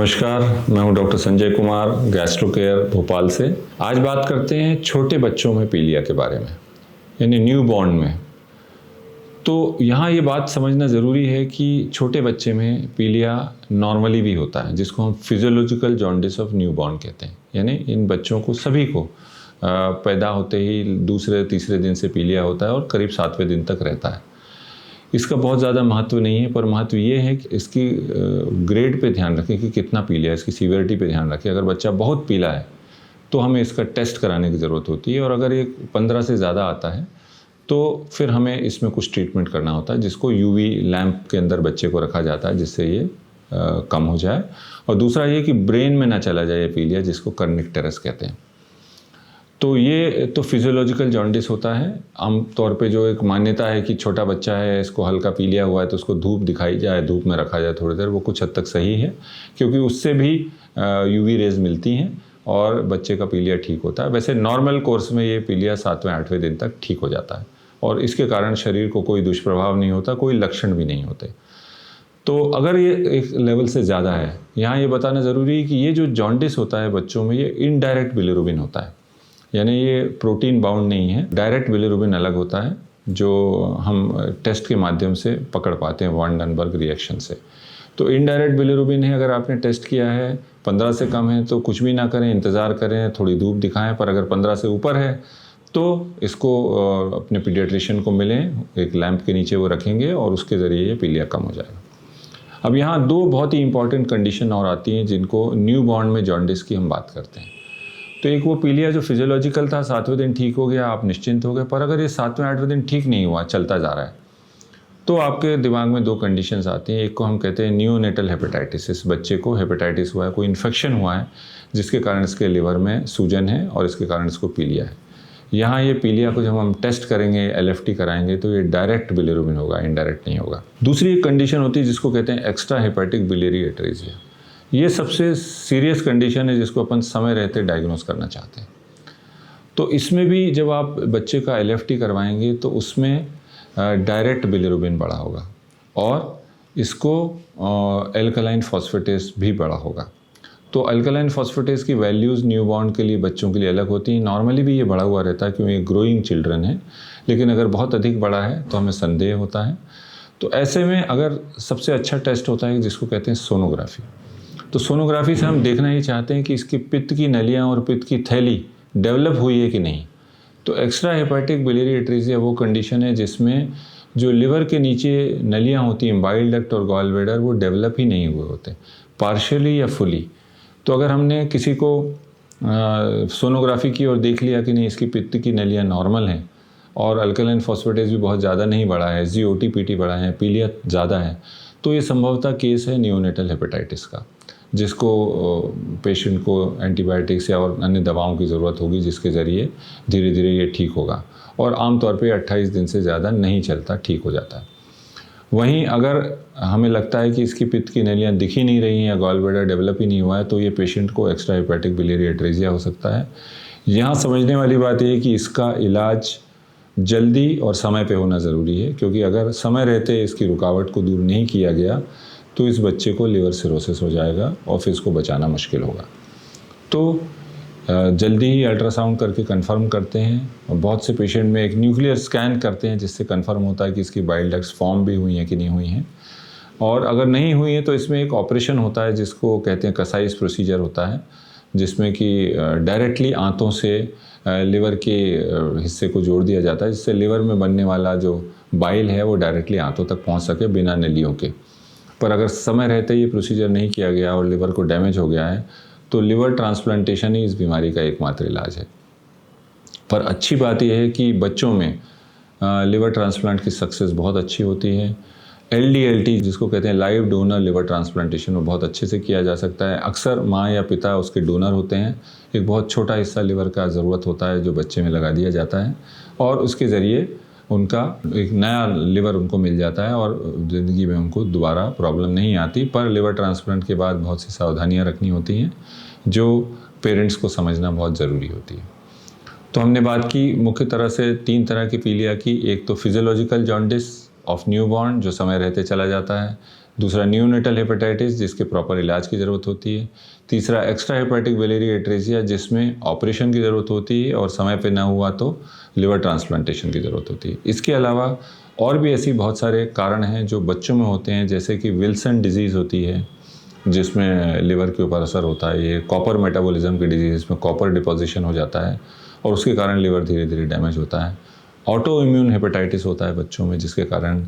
नमस्कार, मैं हूं doctor Sanjay Kumar, gastro care Bhopal से। आज बात करते हैं छोटे बच्चों में पीलिया के बारे में, यानी न्यू बॉर्न में। तो यहाँ ये बात समझना ज़रूरी है कि छोटे बच्चे में पीलिया नॉर्मली भी होता है, जिसको हम physiological jaundice of new born कहते हैं। यानी इन बच्चों को सभी को पैदा होते ही दूसरे तीसरे दिन से पीलिया होता है और करीब 7वें दिन तक रहता है। इसका बहुत ज़्यादा महत्व नहीं है, पर महत्व ये है कि इसकी ग्रेड पे ध्यान रखें कि कितना पीलिया है, इसकी सीवियरिटी पे ध्यान रखें। अगर बच्चा बहुत पीला है तो हमें इसका टेस्ट कराने की ज़रूरत होती है, और अगर ये 15 से ज़्यादा आता है तो फिर हमें इसमें कुछ ट्रीटमेंट करना होता है, जिसको यूवी लैंप के अंदर बच्चे को रखा जाता है, जिससे ये कम हो जाए। और दूसरा ये कि ब्रेन में ना चला जाए पीलिया, जिसको कर्निकटेरस कहते हैं। तो ये तो फिजियोलॉजिकल जॉन्डिस होता है। आमतौर पे जो एक मान्यता है कि छोटा बच्चा है, इसको हल्का पीलिया हुआ है तो उसको धूप दिखाई जाए, धूप में रखा जाए थोड़ी देर, वो कुछ हद तक सही है, क्योंकि उससे भी यूवी रेज मिलती हैं और बच्चे का पीलिया ठीक होता है। वैसे नॉर्मल कोर्स में ये पीलिया 7वें-8वें दिन तक ठीक हो जाता है, और इसके कारण शरीर को कोई दुष्प्रभाव नहीं होता, कोई लक्षण भी नहीं होते। तो अगर ये एक लेवल से ज़्यादा है, यहाँ ये बताना ज़रूरी है कि ये जो जॉन्डिस होता है बच्चों में, ये इनडायरेक्ट बिलिरुबिन होता है। यानी ये प्रोटीन बाउंड नहीं है। डायरेक्ट बिलिरुबिन अलग होता है, जो हम टेस्ट के माध्यम से पकड़ पाते हैं वान डनबर्ग रिएक्शन से। तो इनडायरेक्ट बिलिरुबिन है। अगर आपने टेस्ट किया है 15 से कम है तो कुछ भी ना करें, इंतज़ार करें, थोड़ी धूप दिखाएं। पर अगर 15 से ऊपर है तो इसको अपने पीडियाट्रिशियन को मिलें, एक लैंप के नीचे वो रखेंगे और उसके ज़रिए ये पीलिया कम हो जाएगा। अब यहाँ दो बहुत ही इंपॉर्टेंट कंडीशन और आती हैं जिनको न्यू बॉर्न में जॉन्डिस की हम बात करते हैं। तो एक वो पीलिया जो फिजियोलॉजिकल था, 7वें दिन ठीक हो गया, आप निश्चिंत हो गए। पर अगर ये 7वें-8वें दिन ठीक नहीं हुआ, चलता जा रहा है, तो आपके दिमाग में दो कंडीशंस आती हैं। एक को हम कहते हैं नियोनेटल हेपेटाइटिस। इस बच्चे को हेपेटाइटिस हुआ है, कोई इन्फेक्शन हुआ है जिसके कारण इसके लिवर में सूजन है और इसके कारण इसको पीलिया है। यहाँ ये पीलिया को जब हम टेस्ट करेंगे, LFT कराएंगे, तो ये डायरेक्ट बिलिरुबिन होगा, इनडायरेक्ट नहीं होगा। दूसरी एक कंडीशन होती है जिसको कहते हैं एक्स्ट्रा हेपेटिक बिलियरी एट्रेजिया। ये सबसे सीरियस कंडीशन है जिसको अपन समय रहते डायग्नोस करना चाहते हैं। तो इसमें भी जब आप बच्चे का LFT करवाएंगे तो उसमें डायरेक्ट बिलिरुबिन बढ़ा होगा, और इसको एल्कलाइन फॉस्फेटेस भी बढ़ा होगा। तो अल्कलाइन फॉस्फेटेस की वैल्यूज़ न्यूबॉर्न के लिए, बच्चों के लिए अलग होती हैं। नॉर्मली भी ये बढ़ा हुआ रहता है क्योंकि ये ग्रोइंग चिल्ड्रन है, लेकिन अगर बहुत अधिक बढ़ा है तो हमें संदेह होता है। तो ऐसे में अगर सबसे अच्छा टेस्ट होता है जिसको कहते हैं सोनोग्राफी। तो सोनोग्राफी से हम देखना ही चाहते हैं कि इसकी पित्त की नलियाँ और पित्त की थैली डेवलप हुई है कि नहीं। तो एक्स्ट्रा हेपेटिक बिलियरी एट्रेजिया वो कंडीशन है जिसमें जो लिवर के नीचे नलियाँ होती हैं, बाइल डक्ट और गॉल ब्लैडर, वो डेवलप ही नहीं हुए होते, पार्शियली या फुली। तो अगर हमने किसी को सोनोग्राफी की और देख लिया कि नहीं, इसकी पित्त की नलियाँ नॉर्मल हैं और अल्कलाइन फॉस्फेटेस भी बहुत ज़्यादा नहीं बढ़ा है, SGOT PT बढ़ा है, पीलिया ज़्यादा है, तो ये संभवतः केस है नियोनेटल हेपेटाइटिस का, जिसको पेशेंट को एंटीबायोटिक्स या और अन्य दवाओं की ज़रूरत होगी, जिसके ज़रिए धीरे धीरे ये ठीक होगा। और आमतौर पे 28 दिन से ज़्यादा नहीं चलता, ठीक हो जाता है। वहीं अगर हमें लगता है कि इसकी पित्त की नलियाँ दिख ही नहीं रही हैं या गॉल ब्लैडर डेवलप ही नहीं हुआ है, तो ये पेशेंट को एक्स्ट्रा हेपेटिक बिलियरी एट्रेजिया हो सकता है। यहाँ समझने वाली बात ये है कि इसका इलाज जल्दी और समय पे होना ज़रूरी है, क्योंकि अगर समय रहते इसकी रुकावट को दूर नहीं किया गया तो इस बच्चे को लिवर सिरोसिस हो जाएगा और फिर इसको बचाना मुश्किल होगा। तो जल्दी ही अल्ट्रासाउंड करके कंफर्म करते हैं, और बहुत से पेशेंट में एक न्यूक्लियर स्कैन करते हैं जिससे कंफर्म होता है कि इसकी बाइल डक्ट्स फॉर्म भी हुई हैं कि नहीं हुई हैं। और अगर नहीं हुई हैं तो इसमें एक ऑपरेशन होता है जिसको कहते हैं कसाइस प्रोसीजर होता है, जिसमें कि डायरेक्टली आंतों से लिवर के हिस्से को जोड़ दिया जाता है, जिससे लिवर में बनने वाला जो बाइल है वो डायरेक्टली आंतों तक पहुँच सके बिना नलियों के। पर अगर समय रहते ये प्रोसीजर नहीं किया गया और लिवर को डैमेज हो गया है तो लिवर ट्रांसप्लांटेशन ही इस बीमारी का एकमात्र इलाज है। पर अच्छी बात यह है कि बच्चों में लिवर ट्रांसप्लांट की सक्सेस बहुत अच्छी होती है। LDLT जिसको कहते हैं लाइव डोनर लिवर ट्रांसप्लांटेशन, वो बहुत अच्छे से किया जा सकता है। अक्सर माँ या पिता उसके डोनर होते हैं। एक बहुत छोटा हिस्सा लिवर का ज़रूरत होता है जो बच्चे में लगा दिया जाता है, और उसके ज़रिए उनका एक नया लिवर उनको मिल जाता है और ज़िंदगी में उनको दोबारा प्रॉब्लम नहीं आती। पर लिवर ट्रांसप्लांट के बाद बहुत सी सावधानियां रखनी होती हैं जो पेरेंट्स को समझना बहुत ज़रूरी होती है। तो हमने बात की मुख्य तरह से 3 तरह की पीलिया की। एक तो फिजियोलॉजिकल जॉन्डिस ऑफ न्यूबॉर्न जो समय रहते चला जाता है, दूसरा न्यूनेटल हेपेटाइटिस जिसके प्रॉपर इलाज की ज़रूरत होती है। तीसरा एक्स्ट्रा हेपेटिक बिलियरी एट्रेसिया जिसमें ऑपरेशन की ज़रूरत होती है और समय पे ना हुआ तो लिवर ट्रांसप्लांटेशन की ज़रूरत होती है। इसके अलावा और भी ऐसी बहुत सारे कारण हैं जो बच्चों में होते हैं, जैसे कि विल्सन डिजीज़ होती है जिसमें लिवर के ऊपर असर होता है। ये कॉपर मेटाबॉलिज्म की डिजीज़, इसमें कॉपर डिपोजिशन हो जाता है और उसके कारण लिवर धीरे धीरे डैमेज होता है। ऑटो इम्यून हेपेटाइटिस होता है बच्चों में जिसके कारण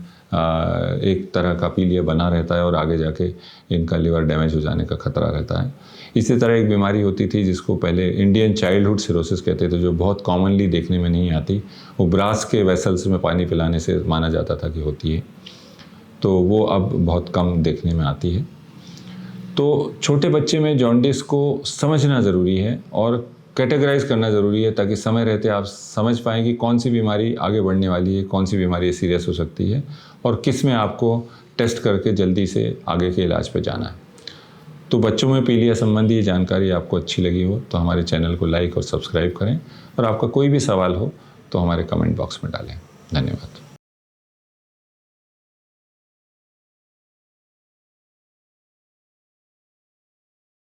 एक तरह का पीलिया बना रहता है और आगे जाके इनका लिवर डैमेज हो जाने का खतरा रहता है। इसी तरह एक बीमारी होती थी जिसको पहले इंडियन चाइल्डहुड सिरोसिस कहते थे, जो बहुत कॉमनली देखने में नहीं आती। वो ब्रास के वेसल्स में पानी पिलाने से माना जाता था कि होती है, तो वो अब बहुत कम देखने में आती है। तो छोटे बच्चे में जॉन्डिस को समझना ज़रूरी है और कैटेगराइज करना ज़रूरी है ताकि समय रहते आप समझ पाएँ कि कौन सी बीमारी आगे बढ़ने वाली है, कौन सी बीमारी सीरियस हो सकती है और किस में आपको टेस्ट करके जल्दी से आगे के इलाज पे जाना है। तो बच्चों में पीलिया संबंधी जानकारी आपको अच्छी लगी हो तो हमारे चैनल को लाइक और सब्सक्राइब करें और आपका कोई भी सवाल हो तो हमारे कमेंट बॉक्स में डालें। धन्यवाद।